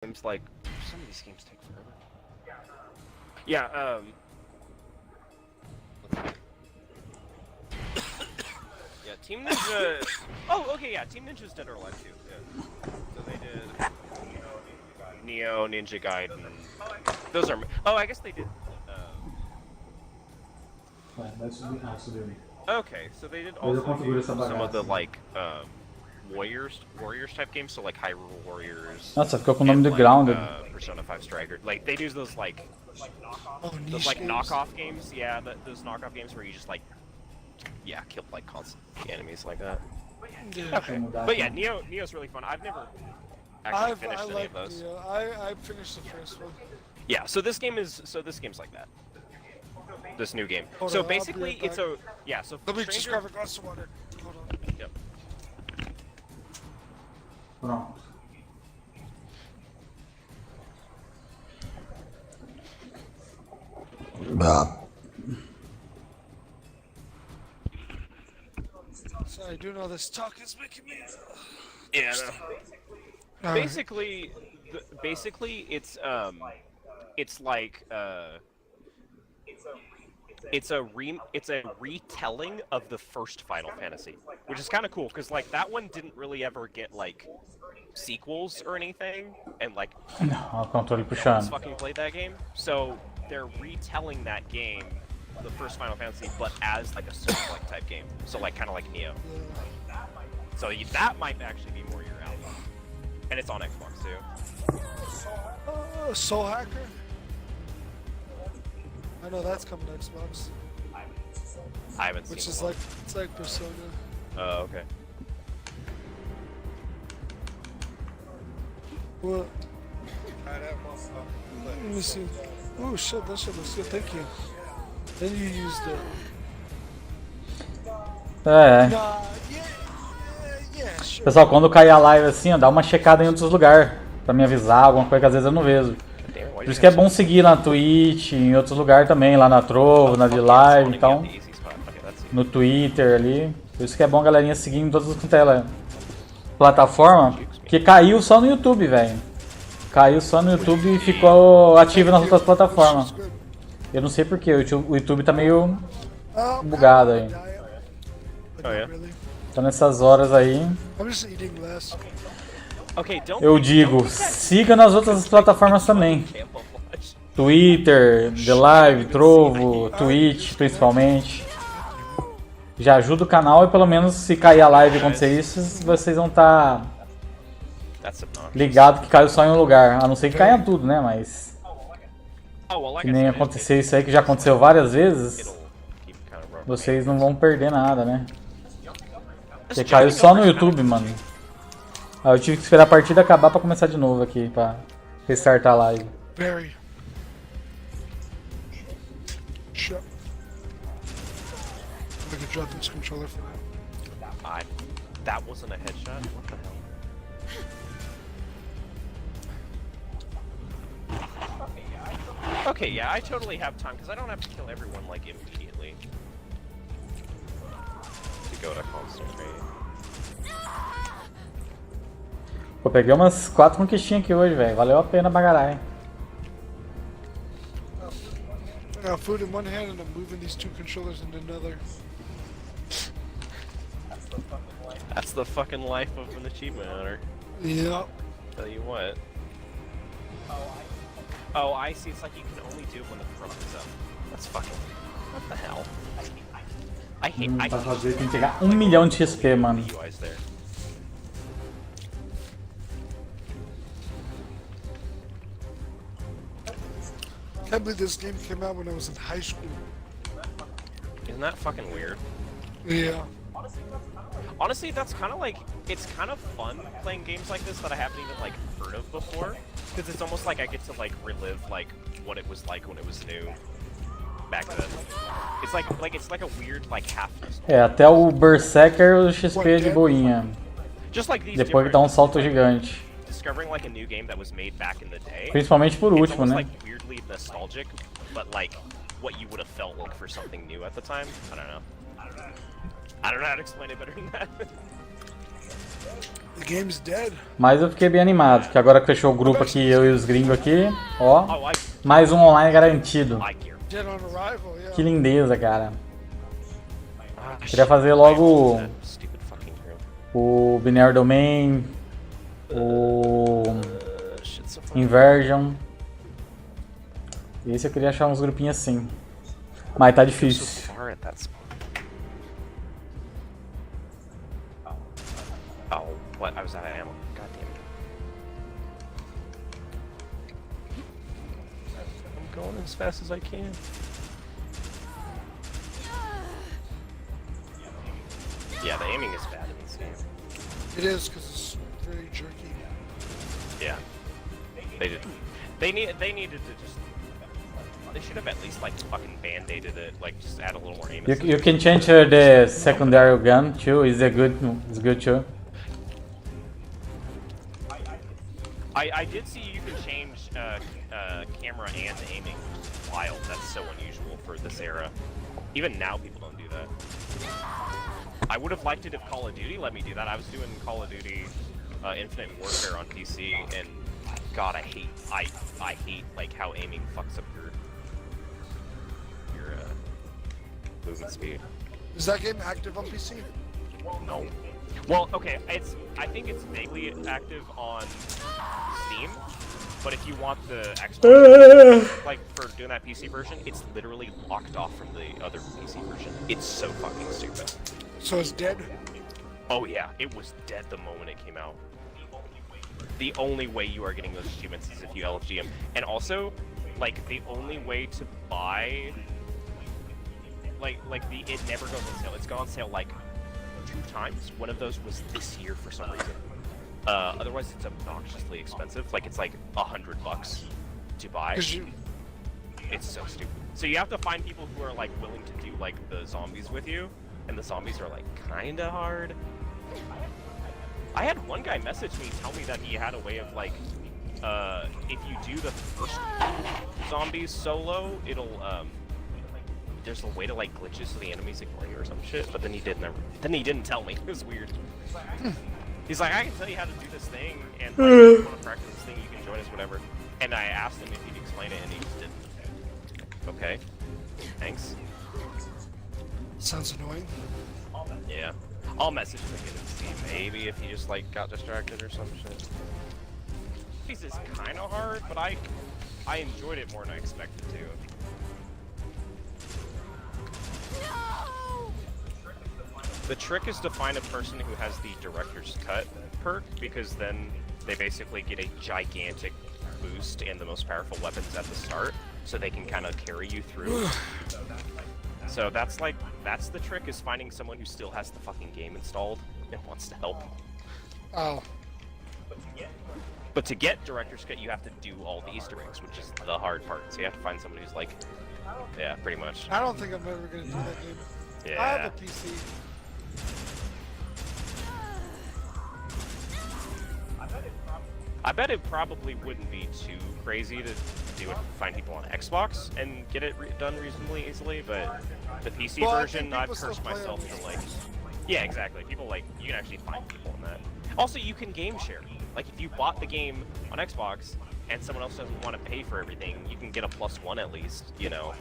Games like some of these games take forever. Yeah, yeah, Team Ninja. Oh, okay, yeah, Team Ninja's Dead or Alive too. Yeah. So they did Neo, Ninja Gaiden. Those are. Oh, I guess they did. Okay, so they did also do some of the like warriors type games, so like Hyrule Warriors. Nossa, ficou com o nome do Grounded. Persona 5 Striker. Like they do those like those like knockoff games. Yeah, those knockoff games where you just like kill like constant enemies like that. Yeah. Okay, but yeah, Neo's really fun. I've never actually finished any of those. Neo. I finished the first one. Yeah, so this game's like that. This new game. Hold so on, basically, it's a So let me just grab a glass of water. Hold on. Yep. Pronto. So I do know this talk is making me. Yeah. No. Alright. Basically, it's like it's a retelling of the first Final Fantasy, which is kind of cool because like that one didn't really ever get like sequels or anything, and like Não, o controle no one's puxando. fucking played that game, so they're retelling that game, the first Final Fantasy, but as like a Souls-like type game, so like kind of like Neo. So that might actually be more your alley, and it's on Xbox too. Soul Hacker. I know that's coming to Xbox, I haven't seen which the is one. like it's like Persona. Oh, okay. What? Let me see. Oh shit, that shit looks good. Thank you. Then you used it. É. Yeah, sure. Pessoal, quando cair a live assim, ó, dá uma checada em outros lugares. Pra me avisar, alguma coisa que às vezes eu não vejo. Por isso que é bom seguir na Twitch, em outros lugares também, lá na Trovo, na de live, então. No Twitter ali. Por isso que é bom a galerinha seguir em todas as plataformas. Que caiu só no YouTube, velho. Caiu só no YouTube e ficou ativo nas outras plataformas. Eu não sei porquê, o YouTube tá meio bugado aí. Oh, yeah? Então nessas horas aí, I'm just eating less. Okay, eu digo, siga nas outras plataformas também. Twitter, The Live, Trovo, Twitch principalmente. Já ajuda o canal e pelo menos se cair a live e acontecer isso, vocês vão estar ligados que caiu só em um lugar. A não ser que caia tudo, né? Mas que nem acontecer isso aí, que já aconteceu várias vezes, vocês não vão perder nada, né? Porque caiu só no YouTube, mano. Aí eu tive que esperar a partida acabar pra começar de novo aqui, pra restartar a live. Very. Shut. I could drop this controller for that. That wasn't a headshot? What the hell? Okay, yeah, I totally have time, because I don't have to kill everyone, like, immediately. To go to concentrate. Pô, peguei umas 4 conquistinhas aqui hoje, velho. Valeu a pena pra caralho. I got food in one hand and I'm moving these two controllers into another. That's the fucking life of an achievement hunter. Yep. Tell you what. Oh, I see. It's like you can only do it when the front is up. That's fucking. What the hell? I hate. Pra fazer tem que pegar 1 milhão de XP, mano. UIs there. I can't believe this game came out when I was in high school. Isn't that fucking weird? Yeah. Honestly, that's kind of like, it's kind of fun playing games like this that I haven't even like heard of before, because it's almost like I get to like relive like what it was like when it was new back then. It's like a weird like half. É, até o Berserker o XP é de boinha. Just like these Depois que dá um salto gigante. Discovering like a new game that was made back in the day. Principalmente por It's último, almost né? like weirdly nostalgic, but like what you would have felt like for something new at the time. I don't know. I don't know how to explain it better than that. The game's dead. Mas eu fiquei bem animado, que agora que fechou o grupo aqui, eu e os gringos aqui, ó. Oh, Mais um online garantido. Dead on arrival, yeah. Que lindeza, cara. Queria fazer logo o Binary Domain, o Inversion. Esse eu queria achar uns grupinhos assim. Mas tá difícil. Oh, what? I was out of ammo. God damn it. I'm going as fast as I can. Yeah, the aiming is bad in this game. It is, because it's very jerky. Yeah. They needed to just... They should have at least, like, fucking band-aided it, like, just add a little more aim. You can change the secondary gun too. Is it good? It's good too. I did see you can change camera and aiming, which is wild. That's so unusual for this era. Even now, people don't do that. I would have liked it if Call of Duty let me do that. I was doing Call of Duty Infinite Warfare on PC, and God, I hate like how aiming fucks up your movement speed. Is that game active on PC? No. Well, okay, I think it's vaguely active on Steam, but if you want the Xbox, like for doing that PC version, it's literally locked off from the other PC version. It's so fucking stupid. So it's dead? Oh yeah, it was dead the moment it came out. The only way you are getting those achievements is if you LFG them. And also, like, the only way to buy... it never goes on sale. It's gone on sale, like, 2 times. One of those was this year for some reason. Otherwise, it's obnoxiously expensive. Like, it's like $100 to buy. It's so stupid. So you have to find people who are, like, willing to do, like, the zombies with you. And the zombies are, like, kinda hard. I had one guy message me, tell me that he had a way of, like, if you do the first zombies solo, it'll, there's a way to, like, glitches so the enemies ignore you or some shit, but then he didn't tell me. It was weird. He's like, I can tell you how to do this thing, and, like, if you want to practice this thing, you can join us, whatever. And I asked him if he'd explain it, and he just didn't. Okay. Thanks. Sounds annoying. Yeah. I'll message him again and see maybe if he just like got distracted or some shit. This is kind of hard, but I enjoyed it more than I expected to. No! The trick is to find a person who has the director's cut perk, because then they basically get a gigantic boost and the most powerful weapons at the start, so they can kind of carry you through. So that's the trick, is finding someone who still has the fucking game installed and wants to help. Oh. But to get director's cut, you have to do all the Easter eggs, which is the hard part. So you have to find someone who's like, yeah, pretty much. I don't think I'm ever gonna do that game. Yeah. I have a PC. I bet it probably wouldn't be too crazy to do it, find people on Xbox and get it done reasonably easily, but the PC version, I've cursed myself to like... Yeah, exactly. People like, you can actually find people in that. Also, you can game share. Like, if you bought the game on Xbox and someone else doesn't want to pay for everything, you can get a +1 at least, you know,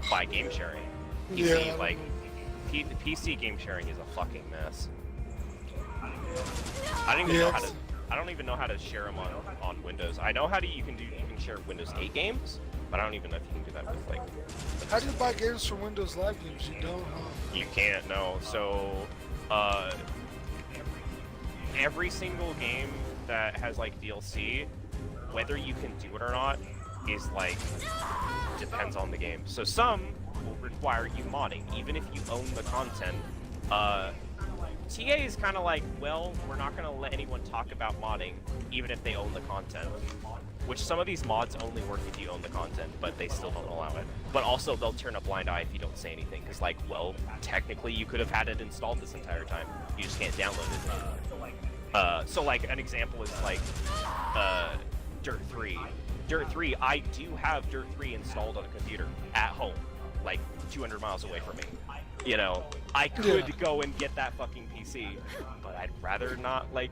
by game sharing. PC, Yeah. like, PC game sharing is a fucking mess. I don't even know how to... I don't even know how to share them on Windows. I know how to you can share Windows 8 games, but I don't even know if you can do that with like. How do you buy games from Windows Live games? You don't, huh? You can't, no. So, every single game that has like DLC, whether you can do it or not, is like depends on the game. So some will require you modding, even if you own the content. TA is kind of like, well, we're not going to let anyone talk about modding, even if they own the content. Which some of these mods only work if you own the content, but they still don't allow it. But also, they'll turn a blind eye if you don't say anything, because, like, well, technically you could have had it installed this entire time. You just can't download it. So, like, an example is, like, Dirt 3. Dirt 3, I do have Dirt 3 installed on a computer at home, like, 200 miles away from me. You know, I could go and get that fucking PC, but I'd rather not like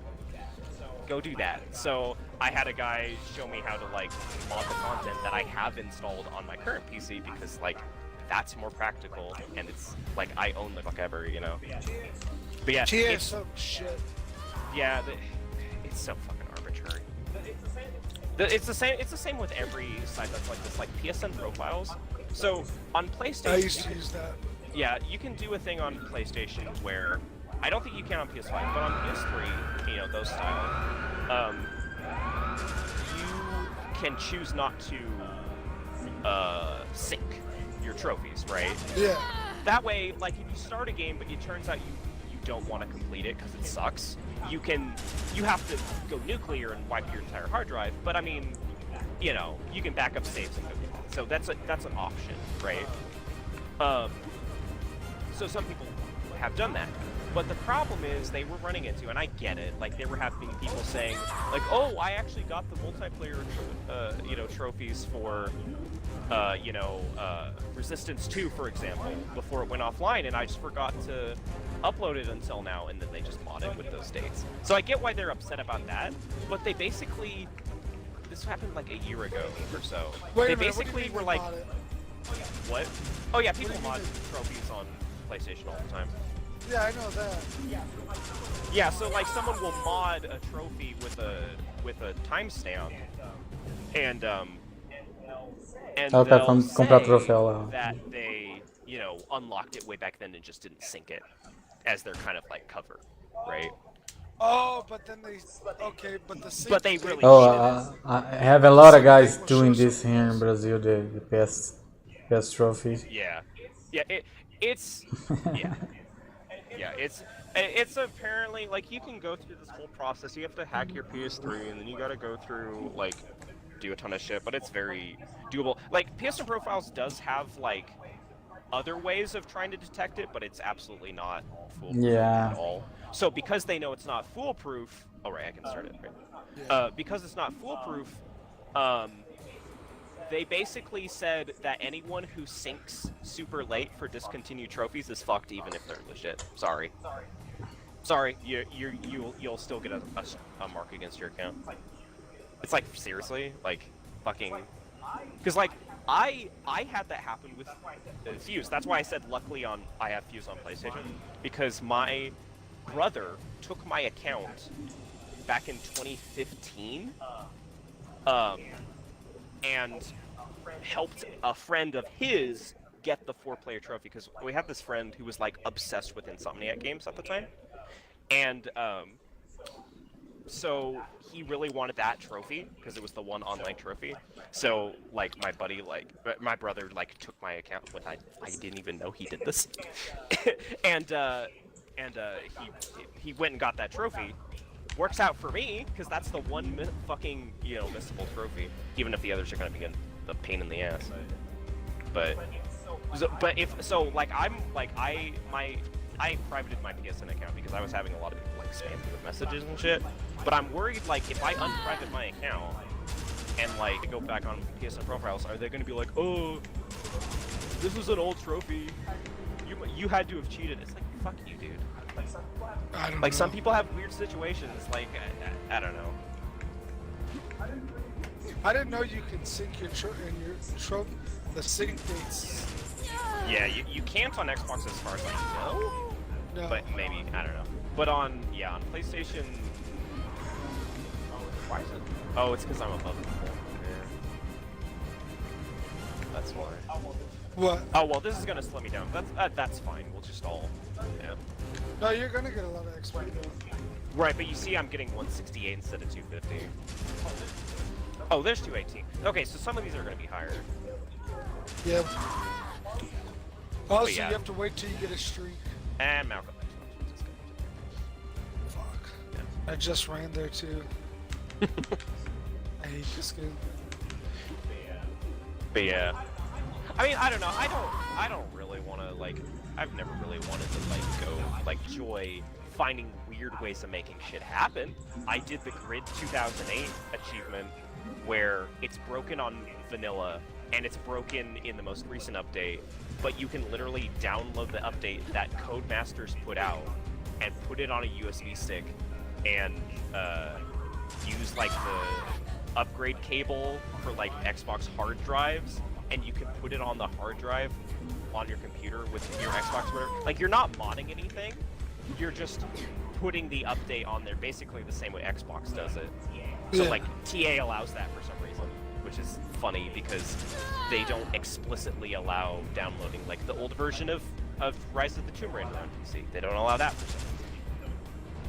go do that. So I had a guy show me how to like mod the content that I have installed on my current PC because like that's more practical and it's like I own the fuck ever, you know. But yeah, it's so shit. Yeah, it's so fucking arbitrary. It's the same. It's the same with every site that's like this, like PSN profiles. So on PlayStation, I used to use that. Yeah, you can do a thing on PlayStation where I don't think you can on PS5, but on PS3, you know, those style, you can choose not to sync your trophies, right? Yeah. That way, like if you start a game, but it turns out you don't want to complete it because it sucks, you have to go nuclear and wipe your entire hard drive. But I mean, you know, you can back up saves and go do that. So that's an option, right? So some people have done that. But the problem is they were running into, and I get it, like they were having people saying, like, oh, I actually got the multiplayer, you know, trophies for, you know, Resistance 2, for example, before it went offline, and I just forgot to upload it until now, and then they just modded with those dates. So I get why they're upset about that, but they basically, this happened like a year ago or so. Wait they a minute, basically were like, what? Oh yeah, people mod trophies on PlayStation all the time. Yeah, I know that. Yeah, so like someone will mod a trophy with a timestamp, and Okay, they'll comprar say troféu lá. that they, you know, unlocked it way back then and just didn't sync it as their kind of like cover, right? Oh, but then they but the sync But they really I have a lot of guys doing this here in Brazil, the PS trophies. Yeah, it's yeah. Yeah, it's apparently, like, you can go through this whole process. You have to hack your PS3, and then you gotta go through, like, do a ton of shit, but it's very doable. Like, PSN Profiles does have, like, other ways of trying to detect it, but it's absolutely not foolproof at all. So because they know it's not foolproof... Oh, right, I can start it, right? Because it's not foolproof, they basically said that anyone who syncs super late for discontinued trophies is fucked, even if they're legit. Sorry. Sorry, you'll still get a mark against your account. It's like, seriously? Like, fucking... Because, like, I had that happen with Fuse. That's why I said luckily I have Fuse on PlayStation. Because my brother took my account back in 2015. And helped a friend of his get the 4-player trophy, because we had this friend who was like obsessed with Insomniac games at the time, and so he really wanted that trophy because it was the one online trophy. So like my brother like took my account when I didn't even know he did this, and he went and got that trophy. Works out for me, because that's the one fucking, you know, missable trophy. Even if the others are gonna be a pain in the ass. But I privated my PSN account because I was having a lot of people like spam me with messages and shit. But I'm worried, like, if I unprivate my account and like go back on PSN profiles, are they gonna be like, oh, this was an old trophy, you had to have cheated? It's like, fuck you, dude. I don't Like, know. some people have weird situations, like, I don't know. I didn't know you could sync your trophy, the sync dates. Yeah, you can't on Xbox as far as I know, No. but maybe, I don't know. But on PlayStation, why is it? Oh, it's because I'm above the floor. Yeah. That's why. What? Oh, well, this is gonna slow me down. That's fine, we'll just all, yeah. No, you're gonna get a lot of XP though. Right, but you see I'm getting 168 instead of 250. Oh, there's 218. Okay, so some of these are gonna be higher. Yeah. Also, yeah. you have to wait till you get a streak. And Malcolm. Fuck. Yeah. I just ran there too. I hate this game. But yeah. I mean, I don't know. I don't really want to, like, I've never really wanted to, like, go, like, enjoy finding weird ways of making shit happen. I did the Grid 2008 achievement where it's broken on vanilla and it's broken in the most recent update, but you can literally download the update that Codemasters put out and put it on a USB stick and use like the upgrade cable for like Xbox hard drives, and you can put it on the hard drive on your computer with your Xbox, whatever. Like, you're not modding anything, you're just putting the update on there basically the same way Xbox does it. So like TA allows that for some reason, which is funny because they don't explicitly allow downloading like the old version of Rise of the Tomb Raider on PC. They don't allow that for some reason.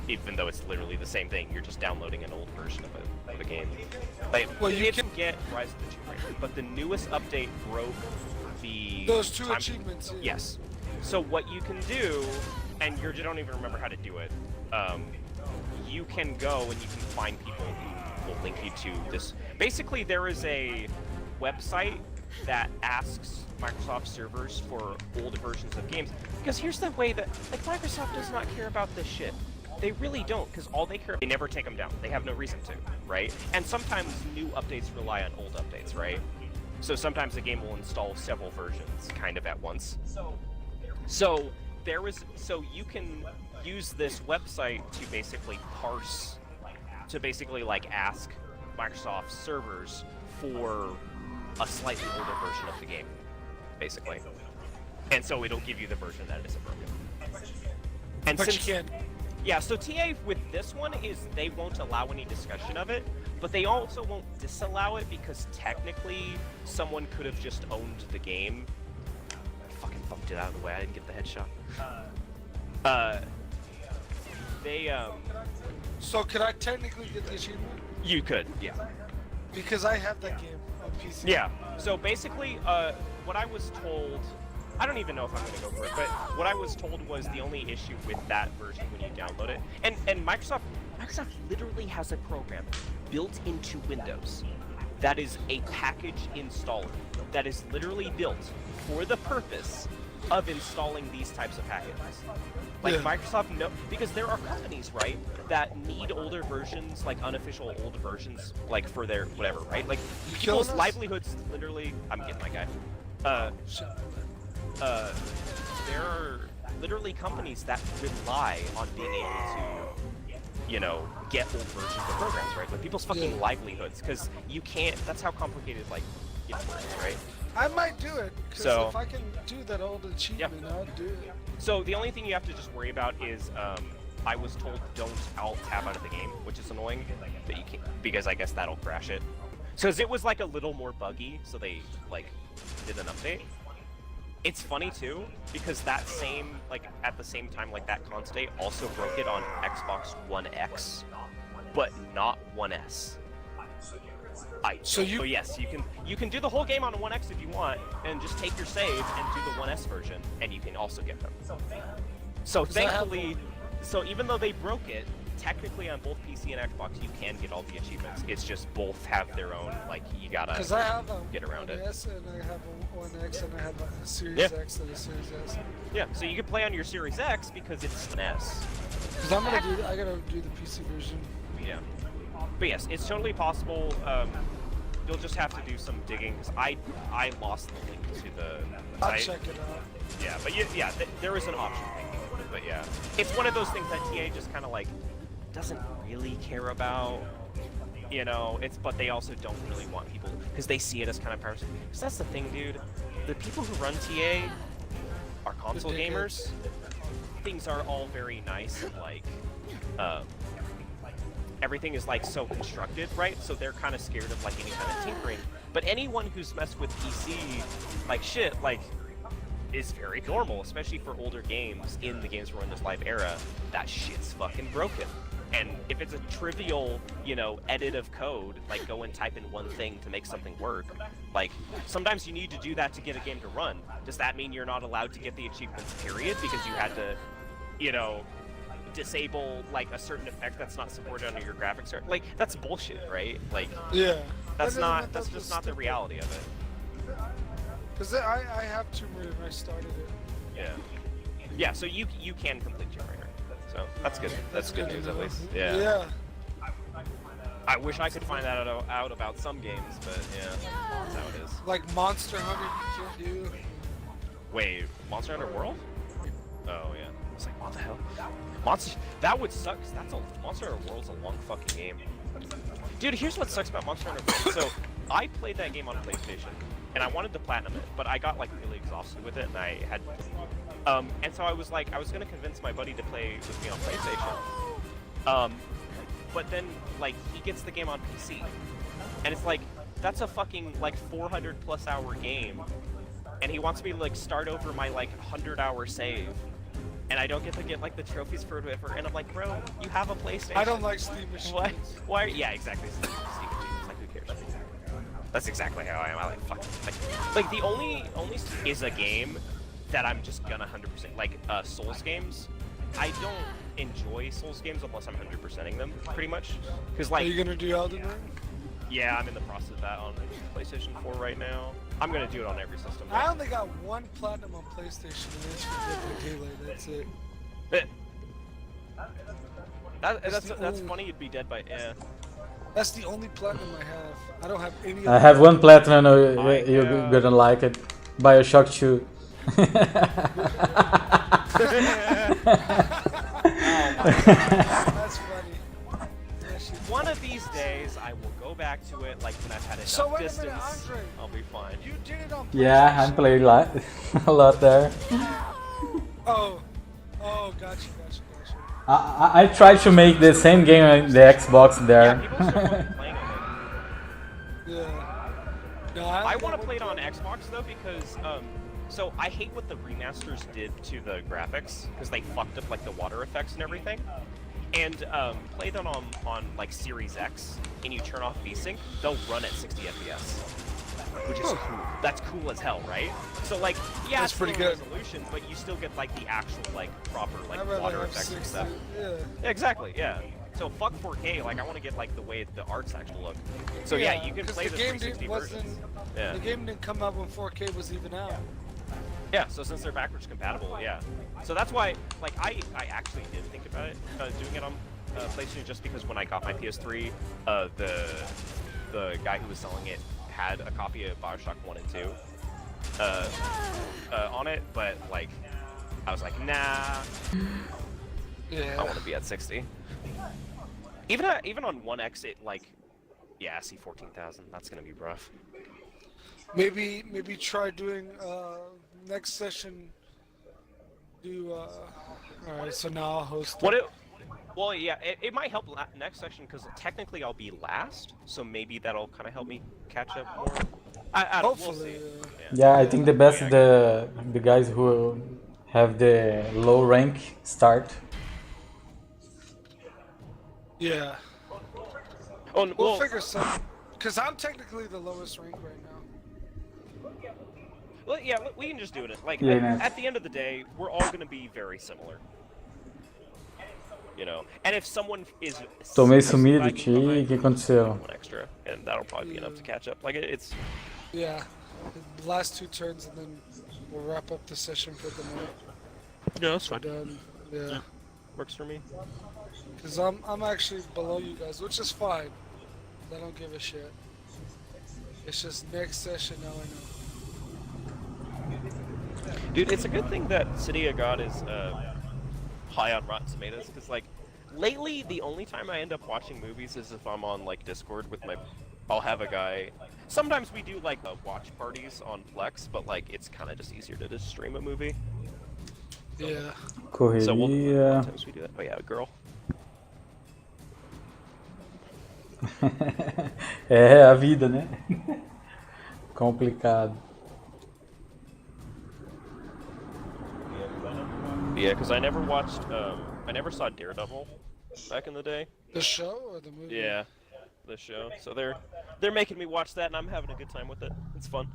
Even though it's literally the same thing, you're just downloading an old version of a game. Like, well, you can get Rise of the Tomb Raider, but the newest update broke those two achievements. Yes. So what you can do, and you don't even remember how to do it, you can go and you can find people who will link you to this. Basically, there is a website that asks Microsoft servers for older versions of games. Because here's the way that, like, Microsoft does not care about this shit. They really don't, because all they care about, they never take them down. They have no reason to, right? And sometimes new updates rely on old updates, right? So sometimes a game will install several versions kind of at once. So you can use this website to basically parse, to basically like ask Microsoft servers for a slightly older version of the game, basically. And so it'll give you the version that isn't broken. And but since, you can't. Yeah, so TA with this one is they won't allow any discussion of it, but they also won't disallow it because technically someone could have just owned the game. I fucking bumped it out of the way, I didn't get the headshot. So could I technically get the achievement? You could, yeah. Because I have that game on PC. Yeah, so basically, what I was told, I don't even know if I'm gonna go for it, but what I was told was the only issue with that version when you download it, and Microsoft literally has a program built into Windows that is a package installer that is literally built for the purpose of installing these types of packages. Like Microsoft, no, because there are companies, right, that need older versions, like unofficial old versions, like for their whatever, right? Like people's livelihoods literally. I'm getting my guy. There are literally companies that rely on being able to, you know, get old versions of programs, right? Like people's fucking livelihoods, because you can't. That's how complicated like it works, right? I might do it, because if I can do that old achievement, I'll do it. So the only thing you have to just worry about is, I was told don't alt-tab out of the game, which is annoying, but you can't, because I guess that'll crash it. So it was like a little more buggy, so they like did an update. It's funny too, because that same, like at the same time, like that con state also broke it on Xbox One X, but not One S. So yes, you can do the whole game on a 1X if you want, and just take your save and do the 1S version, and you can also get them. So thankfully, so even though they broke it, technically on both PC and Xbox you can get all the achievements. It's just both have their own, like, you gotta get around it. S and I have a 1X and I have a Series X and a Series S. Yeah, so you can play on your Series X because it's an S. Because I gotta do the PC version. Yeah. But yes, it's totally possible. You'll just have to do some digging, because I lost the link to the I'll site. check it out. Yeah, but there is an option. But yeah, it's one of those things that TA just kind of like doesn't really care about, you know. But they also don't really want people, because they see it as kind of parasitic. Because that's the thing, dude. The people who run TA are console gamers. Things are all very nice and like, everything is like so constructed, right? So they're kind of scared of like any kind of tinkering. But anyone who's messed with PC, like shit, like, is very normal, especially for older games in the Games We're in This Live era. That shit's fucking broken. And if it's a trivial, you know, edit of code, like go and type in one thing to make something work, like sometimes you need to do that to get a game to run. Does that mean you're not allowed to get the achievements, period, because you had to, you know, disable like a certain effect that's not supported under your graphics card? Like, that's bullshit, right? Like, that's just not the reality of it. Because I have Tomb Raider and I started it. Yeah, so you can complete Tomb Raider. So that's good. That's good news, at least. Yeah. I wish I could find that out about some games, but yeah, that's how it is. Like Monster Hunter, you can't do. Wait, Monster Hunter World? Oh yeah. was like, what the hell? Monster, that would suck, 'cause that's a Monster Hunter World's a long fucking game. Dude, here's what sucks about Monster Hunter World. So, I played that game on PlayStation, and I wanted to platinum it, but I got like really exhausted with it, and I had, and so I was like, I was gonna convince my buddy to play with me on PlayStation. But then like he gets the game on PC, and it's like that's a fucking like 400+ hour game, and he wants me to like start over my like 100-hour save. And I don't get to get like the trophies for whatever, and I'm like, bro, you have a PlayStation. I don't like Steam machines. What? Why? Yeah, exactly. Steam machines. Like, who cares? That's exactly how I am. I like fucking like the only is a game that I'm just gonna 100% like Souls games. I don't enjoy Souls games unless I'm 100%ing them, pretty much. Because like, are you gonna do Elden Ring? Yeah, I'm in the process of that on PlayStation 4 right now. I'm gonna do it on every system. I only got one platinum on PlayStation, and it's for Daylight. That's it. That's funny. You'd be dead by That's the only platinum I have. I don't have any. I have one platinum. You're gonna like it. BioShock 2. That's funny. One of these days, I will go back to it. Like when I've had enough So wait distance, a minute, Andre. I'll be fine. You did it on PlayStation. Yeah, I played a lot there. Oh, gotcha. I tried to make the same game on the Xbox there. Yeah, people still want to play on it. Yeah. No, I want to play it on Xbox though because so I hate what the remasters did to the graphics because they fucked up like the water effects and everything. And play them on like Series X and you turn off VSync, they'll run at 60 FPS, which is cool. That's cool as hell, right? So like, yeah, that's it's pretty lower good resolution, but you still get like the actual like proper like I'd rather water have effects and 60, stuff. Yeah. Yeah, exactly, yeah. So fuck 4K, like I want to get like the way the art's actually look. So yeah, you can 'cause play the the game 360 versions. Yeah. The game didn't come out when 4K was even out. Yeah, so since they're backwards compatible, yeah. So that's why, like, I actually did think about it, doing it on PlayStation just because when I got my PS3, the guy who was selling it had a copy of BioShock 1 and 2 on it, but like, I was like, nah, Yeah. I want to be at 60. Even on 1X, it like, yeah, I see 14,000. That's gonna be rough. Maybe try doing next session. Do all right. So now I'll host. Well, yeah, it might help next session because technically I'll be last, so maybe that'll kind of help me catch up more. Hopefully. We'll see. Yeah, I think the best is the guys who have the low rank start. Yeah. Oh, We'll figure something. Cause I'm technically the lowest rank right now. Well, yeah, we can just do it. Like, Yeah. at the end of the day, we're all going to be very similar. You know, and if someone is Tomei sumido, Ti. O behind, que aconteceu? one extra, and that'll probably be enough to catch up. Like, it's Yeah. The last 2 turns, and then we'll wrap up the session for the night. no, that's fine. Done. Yeah. Works for me. Cause I'm actually below you guys, which is fine. I don't give a shit. It's just next session now I know. Dude, it's a good thing that City of God is high on Rotten Tomatoes, because like lately the only time I end up watching movies is if I'm on like Discord with my. I'll have a guy. Sometimes we do like watch parties on Plex, but like it's kind of just easier to just stream a movie. Yeah. So we'll Correria. sometimes we do that. Oh yeah, girl. É a vida, né? Complicado. Yeah, because I never watched. I never saw Daredevil back in the day. The show or the movie? Yeah, the show. So they're making me watch that, and I'm having a good time with it. It's fun.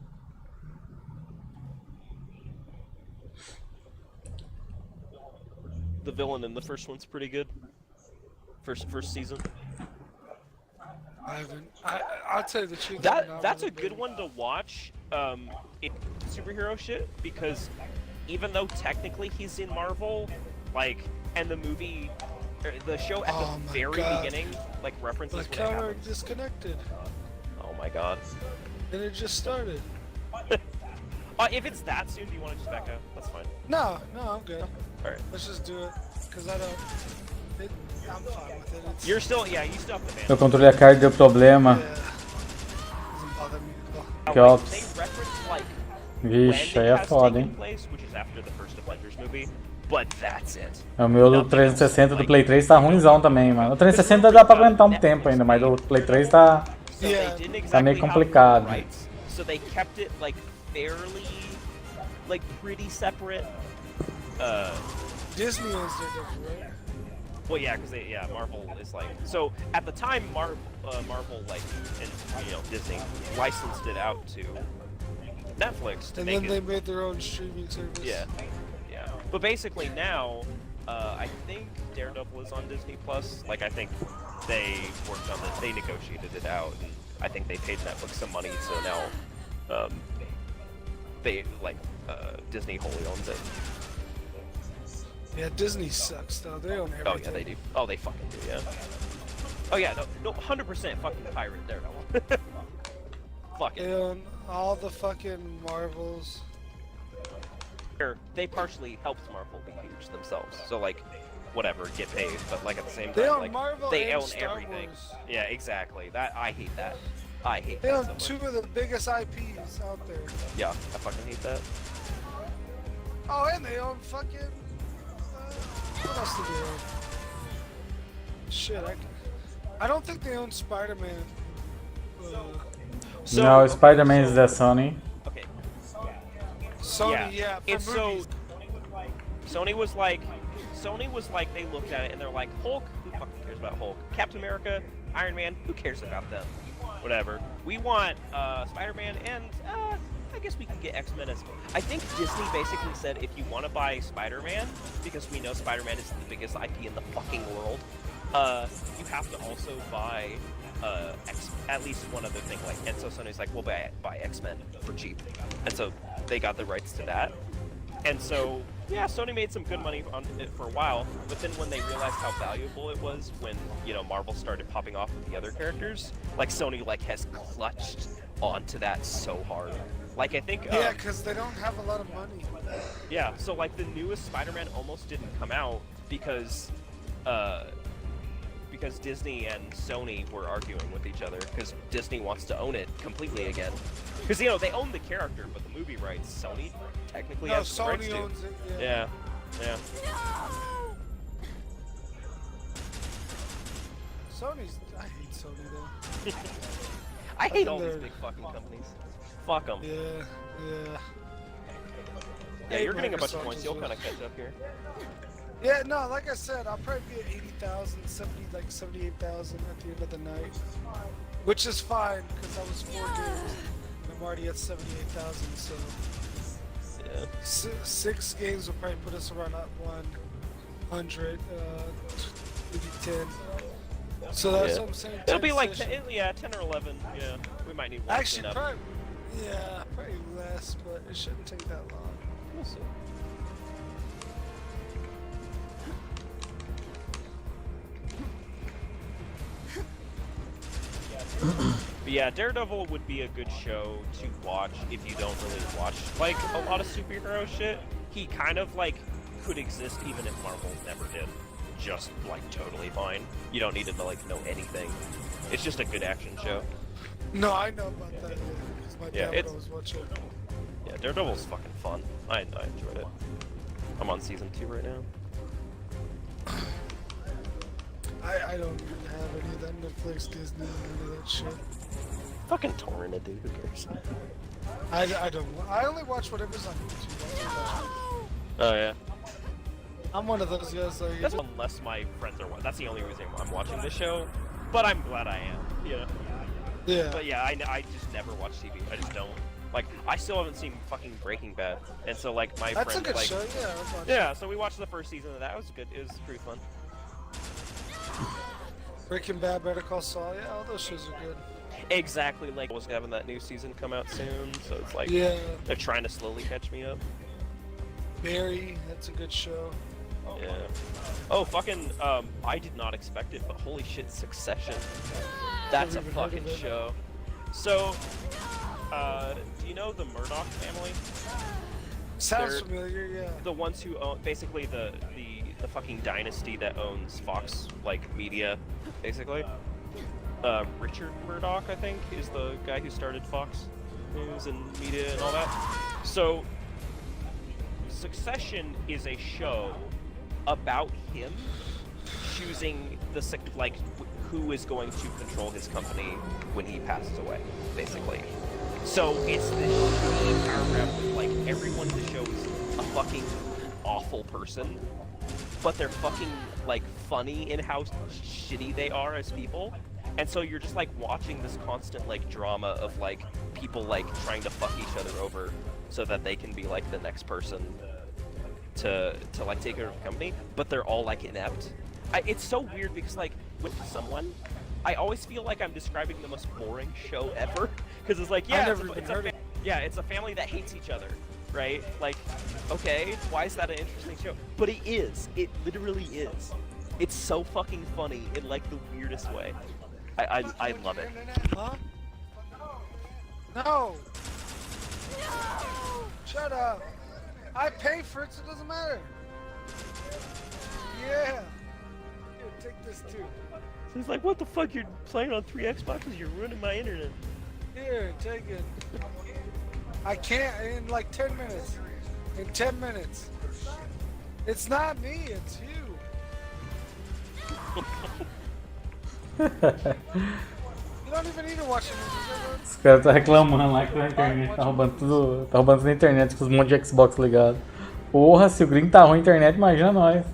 The villain in the first one's pretty good. First season. I haven't. I'll tell you the truth. I'm not That's really a good big. one to watch. In superhero shit, because even though technically he's in Marvel, like, and the movie, the show at Oh the my very God. beginning, like references The when it counter happens. disconnected, Oh my god. and it just started. If it's that soon, do you want to just back out? That's fine. No, I'm good. Alright. Let's just do it, cause I don't. I'm fine with it. It's, You're still, yeah, you still have the Meu ban. controle da card deu problema. yeah. Doesn't bother me at all. Que Like, ops. they reference like Vixe, when aí it é has foda, taken hein? place, which is after the first Avengers movie, but that's it. O meu do 360 do Play 3 tá ruimzão também, mano. O 360 dá pra aguentar um tempo ainda, mas o Play 3 tá... So Yeah. they didn't Tá meio exactly have complicado. full rights, so they kept it like fairly, like pretty separate. Disney owns Daredevil, right? Well, yeah, because Marvel is like so. At the time, Marvel like and Disney licensed it out to Netflix to And make then it. they made their own streaming service. Yeah. But basically now, I think Daredevil is on Disney Plus. Like I think they worked on it. They negotiated it out, and I think they paid Netflix some money. So now, they Disney wholly owns it. Yeah, Disney sucks though. They own everything. Oh yeah, they do. Oh, they fucking do. Yeah. Oh yeah, no, 100% fucking pirate Daredevil. Fuck They it. own all the fucking Marvels. They partially helped Marvel be huge themselves. So like, whatever, get paid, but like at the same They time, own like Marvel they and own Star everything. Wars. Yeah, exactly. That I hate that. I hate They that own so much. two of the biggest IPs out there. Yeah, I fucking hate that. Oh, and they own fucking. What else do they own? Shit, I don't think they own Spider-Man. So, Não, o Spider-Man is da Sony. Okay. Sony, yeah, for It's movies. so Sony was like they looked at it and they're like, Hulk, who fucking cares about Hulk? Captain America, Iron Man, who cares about them? Whatever. We want Spider-Man and I guess we can get X-Men as well. I think Disney basically said if you want to buy Spider-Man, because we know Spider-Man is the biggest IP in the fucking world, you have to also buy at least one other thing. Like, and so Sony's like, we'll buy X-Men for cheap, and so they got the rights to that. And so yeah, Sony made some good money on it for a while, but then when they realized how valuable it was, when Marvel started popping off with the other characters, like Sony like has clutched onto that so hard. Like I think Yeah, because they don't have a lot of money. yeah, so like the newest Spider-Man almost didn't come out because Disney and Sony were arguing with each other because Disney wants to own it completely again. Because they own the character, but the movie rights Sony technically No, has the rights Sony to. owns it. Yeah. Sony's. I hate Sony though. I hate all these they're- big fucking companies. Fuck them. Yeah, yeah. Yeah, hate you're getting a bunch of Microsoft points. as You'll well. kind of catch up here. Yeah, no, like I said, I'll probably be at 80,000, 78,000 at the end of the night. Which is fine, because I was 4 games, and I'm already at 78,000, so... Yeah. 6 games will probably put us around at 100, maybe 10. So that's Yeah. what I'm saying. It'll 10 be like sessions. 10 or 11. Yeah, we might need one Actually, cleanup. probably, yeah, probably less, but it shouldn't take that long. We'll see. But yeah, Daredevil would be a good show to watch if you don't really watch like a lot of superhero shit. He kind of like could exist even if Marvel never did. Just like totally fine. You don't need to like know anything. It's just a good action show. No, I know about that, because my Yeah, dad it's- would always watch it. Yeah, Daredevil's fucking fun. I enjoyed it. I'm on season 2 right now. I don't have any of that Netflix, Disney, none of that shit. Fucking torrent it, dude. Who cares? I don't. I only watch whatever's on YouTube. Oh yeah. I'm one of those guys. Like, That's unless my friends are. That's the only reason I'm watching this show. But I'm glad I am. You know. yeah. But yeah, I just never watch TV. I just don't. Like, I still haven't seen fucking Breaking Bad, and so like my That's a friends good like. show. Yeah. I've watched Yeah, so we watched the first season of that. It was good. It was pretty fun. Breaking Bad, Better Call Saul. Yeah, all those shows are good. Exactly. Like, I was having that new season come out soon, so it's like Yeah. they're trying to slowly catch me up. Barry, that's a good show. Yeah. Oh, fucking, I did not expect it, but holy shit, Succession. That's a Never even heard fucking of it. show. So, do you know the Murdoch family? Sounds They're familiar, yeah. the ones who own basically the fucking dynasty that owns Fox like media, basically. Richard Murdoch, I think, is the guy who started Fox News and media and all that. So, Succession is a show about him choosing who is going to control his company when he passes away, basically. So it's this shitty paragraph with like everyone in the show is a fucking awful person, but they're fucking like funny in how shitty they are as people. And so you're just like watching this constant like drama of like people like trying to fuck each other over so that they can be like the next person to like take over the company, but they're all like inept. It's so weird because like with someone, I always feel like I'm describing the most boring show ever because it's like it's a family that hates each other, right? Like, okay, why is that an interesting show? But it is. It literally is. It's so fucking funny in like the weirdest way. I love it. Huh? No! Shut up! I pay for it, so it doesn't matter. Yeah. Here, take this too. So he's like, what the fuck? You're playing on 3 Xboxes? You're ruining my internet. Here, take it. I can't in like 10 minutes. In 10 minutes. It's not me, it's you. You don't even need to watch the movies. Os caras tá reclamando lá que na internet tá roubando tudo. Tá roubando tudo na internet com os monte de Xbox ligado. Porra, se o gringo tá ruim na internet, imagina nós.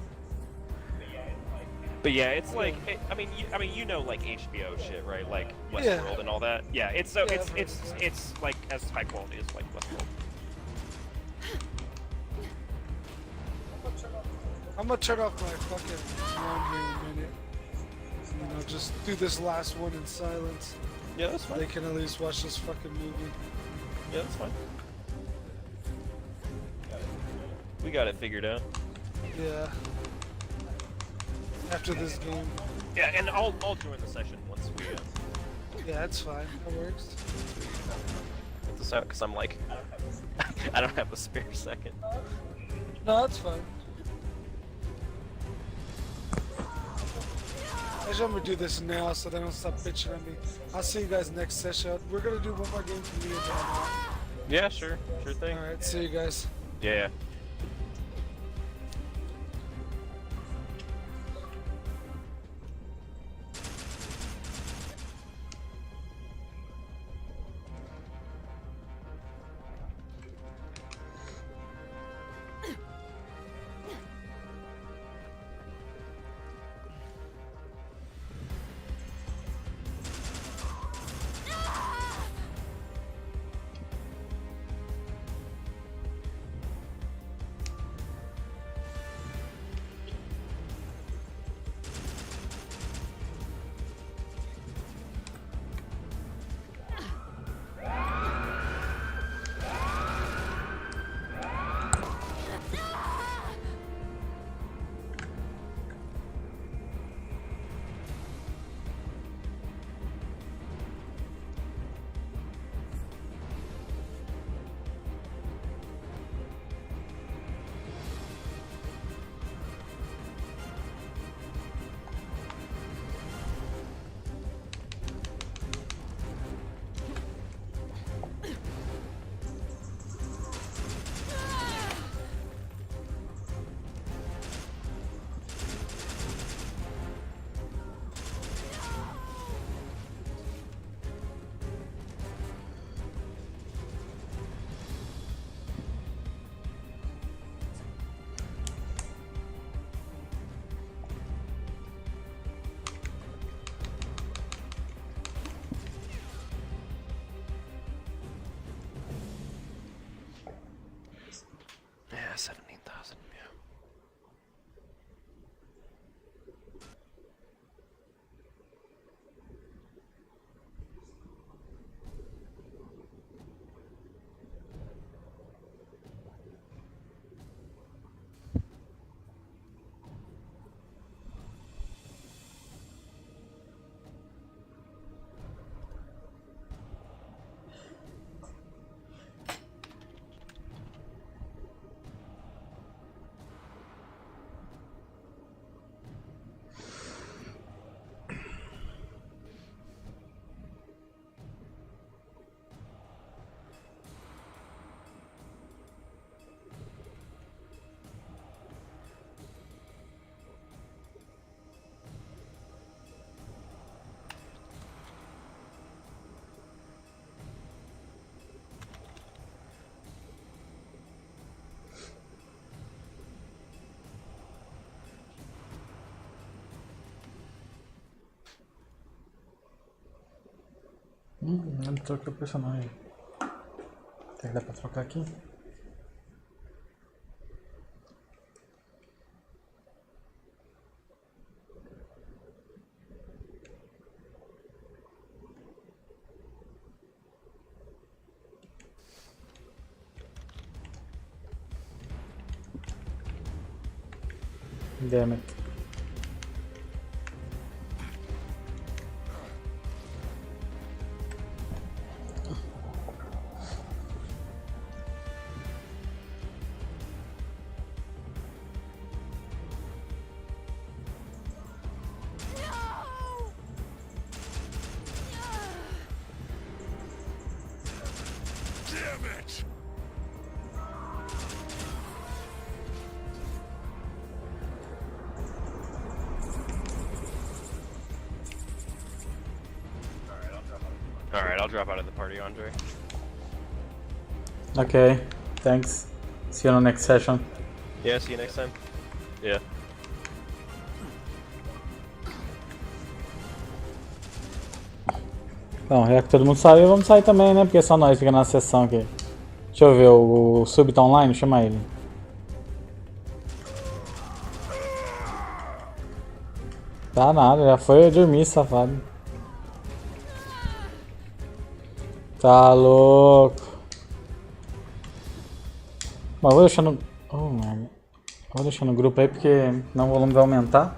But yeah, it's like I mean you know like HBO shit, right? Like Westworld and all that. Yeah, it's so it's like as high quality as like Westworld. I'm gonna turn off my fucking laundry in a minute. You know, just do this last one in silence. Yeah, that's fine. They can at least watch this fucking movie. Yeah, that's fine. We got it figured out. Yeah. After this game. Yeah, and I'll join the session once we Yeah, that's fine. That works. get this out because I'm like I don't have a spare second. No, that's fine. Actually, I'm gonna do this now so they don't stop bitching at me. I'll see you guys next session. We're gonna do one more game for me and then I'm out. Yeah, sure thing. Alright, see you guys. Yeah. Yeah, 17,000. Yeah. Não troquei o personagem. Será que dá pra trocar aqui? Damn it. Alright, I'll drop out of the party, Andre. Okay, thanks. See you on the next session. Yeah, see you next time. Yeah. Bom, já que todo mundo saiu, vamos sair também, né? Porque só nós fica na sessão aqui. Deixa eu ver, o Sub tá online? Chama ele. Tá nada, já foi dormir, safado. Tá louco. Mas vou deixar no... Oh, merda. Vou deixar no grupo aí porque não o volume vai aumentar.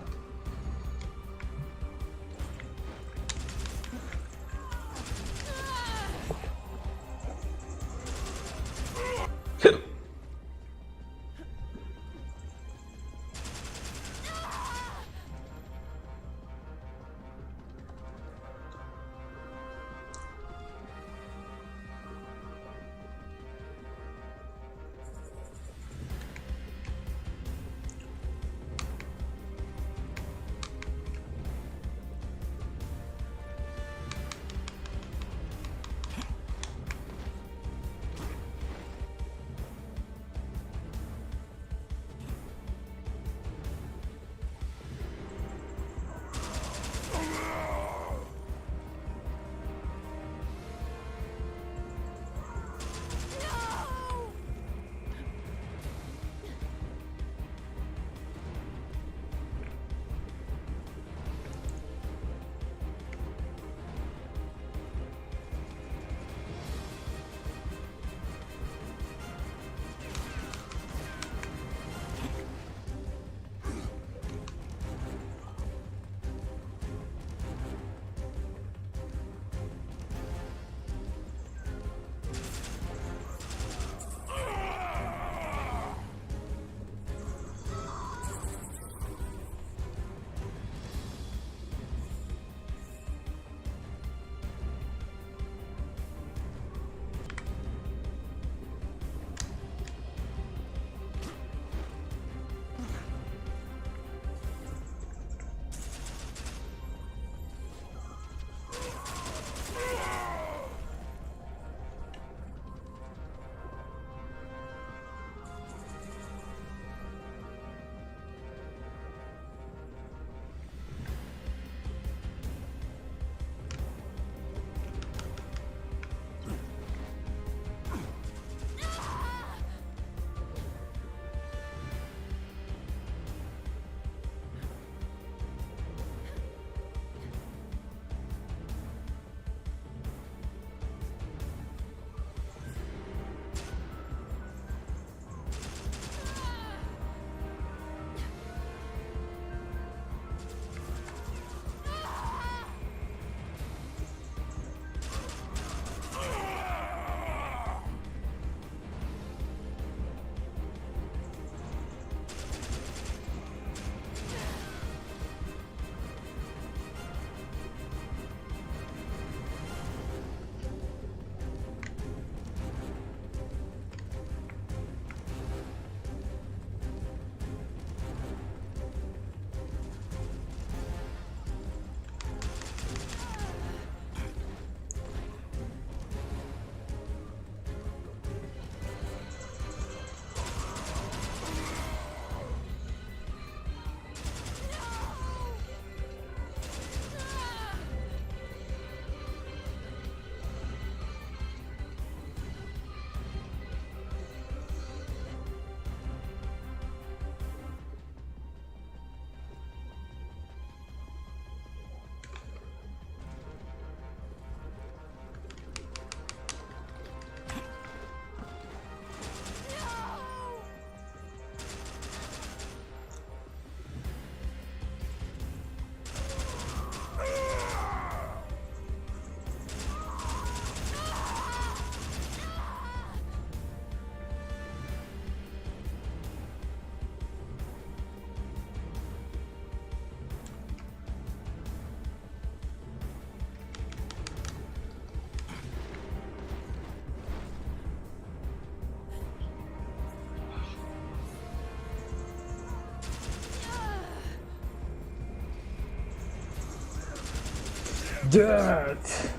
Dirt.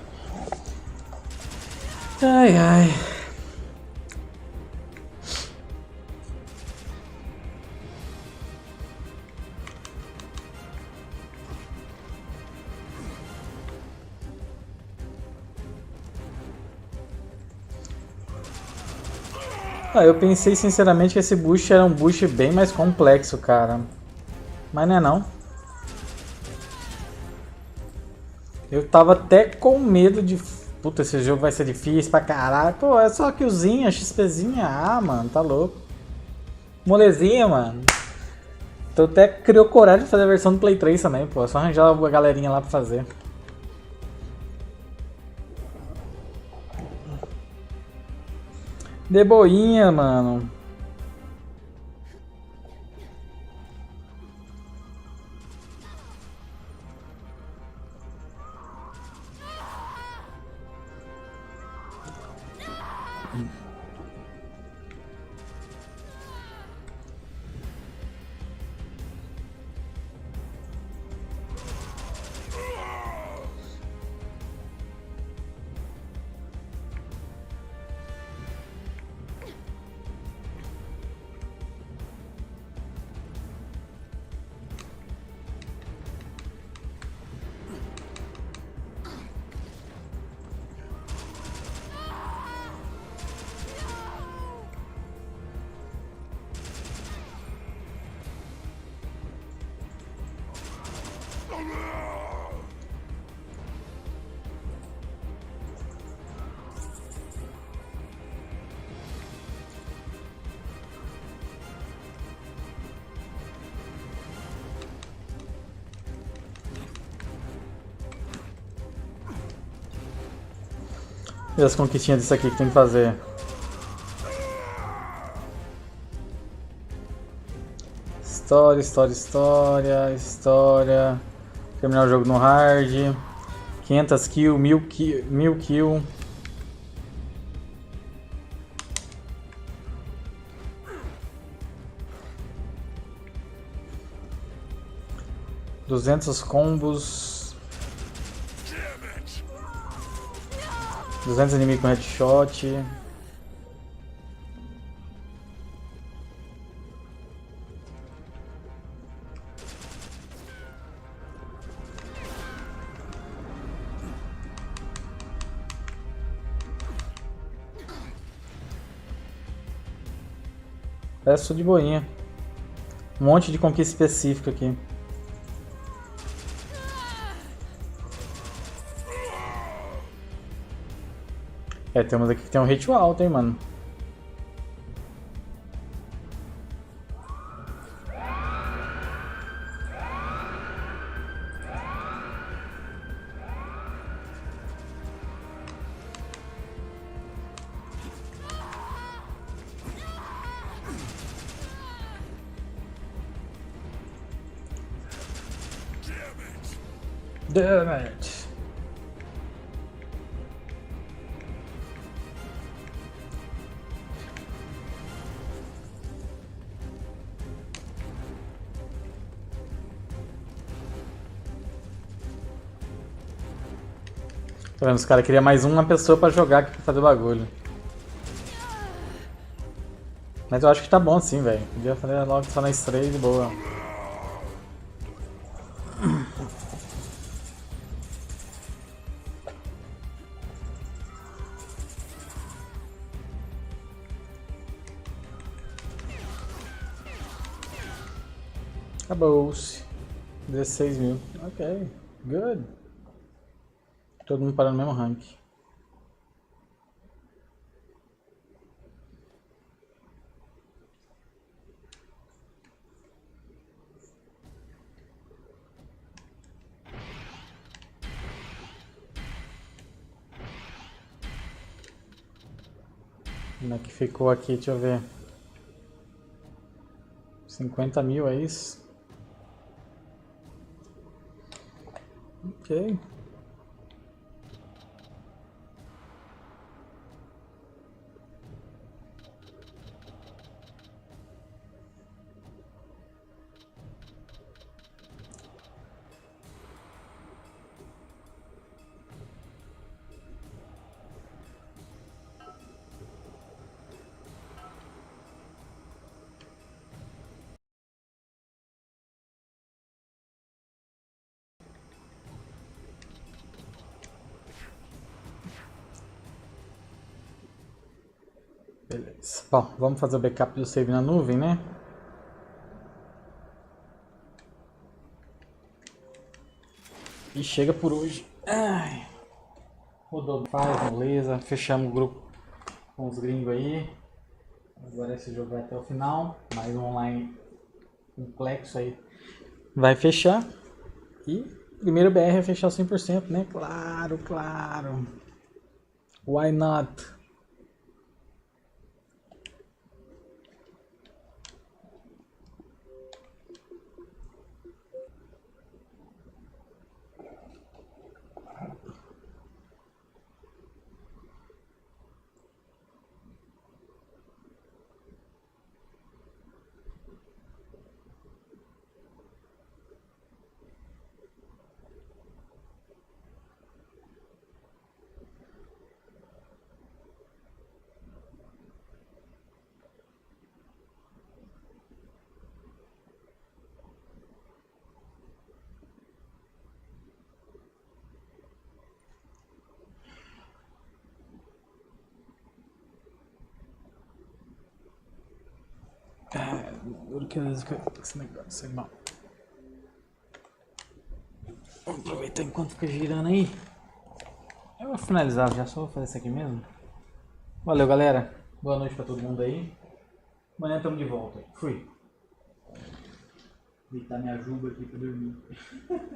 Ai, ai. Eu pensei sinceramente que esse boost era um boost bem mais complexo, cara. Mas não é não. Eu tava até com medo de... Puta, esse jogo vai ser difícil pra caralho. Pô, é só killzinha, XPzinha. Ah, mano, tá louco. Molezinha, mano. Então até criou coragem de fazer a versão do Play 3 também, pô. É só arranjar a galerinha lá pra fazer. De boinha, mano. E as conquistinhas disso aqui que tem que fazer? História, história, história, história. Terminar o jogo no hard. 500 kills, 1000 kills. $200 combos. 200 inimigos com headshot. Peço de boinha. Um monte de conquista específica aqui. Temos aqui que tem um ritual alto, hein, mano. Damn it. Tá vendo? Os caras queriam mais uma pessoa pra jogar aqui pra fazer o bagulho. Mas eu acho que tá bom sim, velho. Podia fazer logo só nas 3 de boa. Acabou-se. 16 mil. Ok, good. Todo mundo parando no mesmo rank. Como é que ficou aqui? Deixa eu ver. 50 mil, é isso? Ok. Beleza. Bom, vamos fazer o backup do save na nuvem, né? E chega por hoje. Ai. Rodou faz, beleza. Fechamos o grupo com os gringos aí. Agora esse jogo vai até o final. Mais um online complexo aí. Vai fechar. E primeiro BR é fechar 100%, né? Claro, claro. Why not? Duro que esse negócio, irmão. Vamos aproveitar enquanto fica girando aí. Eu vou finalizar já, só vou fazer isso aqui mesmo. Valeu, galera. Boa noite pra todo mundo aí. Amanhã estamos de volta. Fui. Deitar minha juba aqui pra dormir.